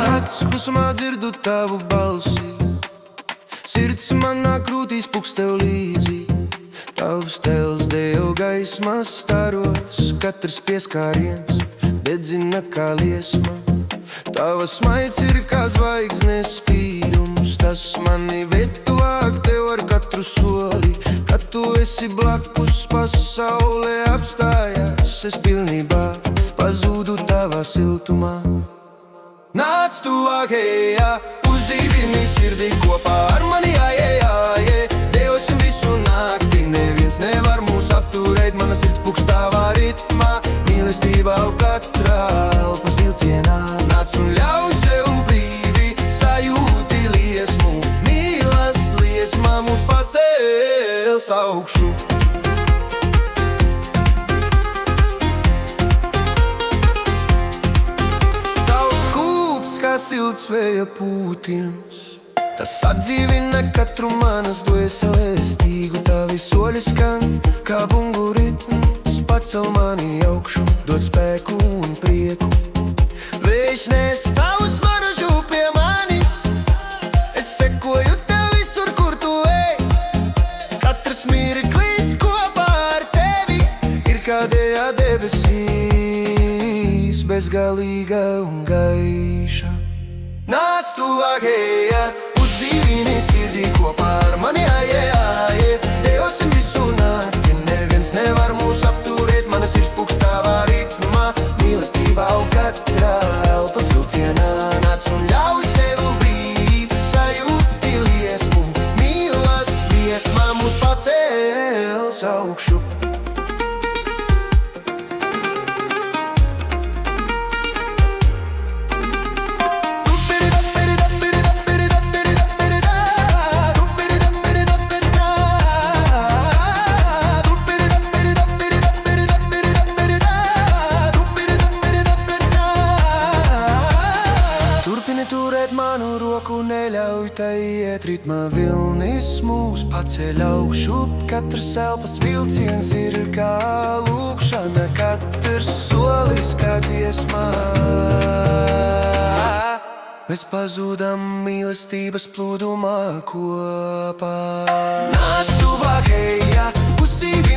Nakts klusumā dzirdu tavu balsi, sirds manā krūtīs pukst tev līdzi. Tavs tēls dejo gaismas staros, katrs pieskāriens dedzina kā liesma. Tavas maids ir kā zvaigznes spīdums, tas mani ved tuvāk tev ar katru soli. Kad tu esi blakus, pasaule apstājās, es pilnībā pazūdu tavā siltumā. Nāc tuvāk, ejā, uzdzīvini sirdī kopā ar mani, ejā. Dejosim visu nakti, neviens nevar mūs apturēt, mana sirds pukst tavā ritmā, mīlestība au katrā elpas vilcienā. Nāc un ļauj sev brīvi sajūti liesmu, mīlas liesmā mūs pacēls augšu. Silts vēja pūtiens, tas atdzīvina katru manas dvēseles stīgu. Tavi soļi skan kā bungu ritms, pacel mani augšu, dod spēku un prieku. Vējš nes tavu smaržu pie manis, es sekoju tev visur, kur tu ej. Katrs mirklis kopā ar tevi ir kā dejā debesīs, bezgalīga un gaiša. Nāc tuvāk, ejā, uzdzīvini sirdī kopā ar mani, ejā. Dejosim visu nakti, neviens nevar mūs apturēt, mana sirds pukst tavā ritmā, mīlestība au katrā elpas vilcienā. Nāc un ļauj sev brīvi sajūti liesmu, mīlas liesmā mūs pacēls augšu. Turēt manu roku, neļauj tai iet ritmā, vilnis mūs paceļ augšu. Katrs elpas vilciens ir kā lūkšana, katrs solis kā dziesmā. Mēs pazūdam mīlestības plūdumā kopā. Nāc tuvāk, ejā, uzdzīvini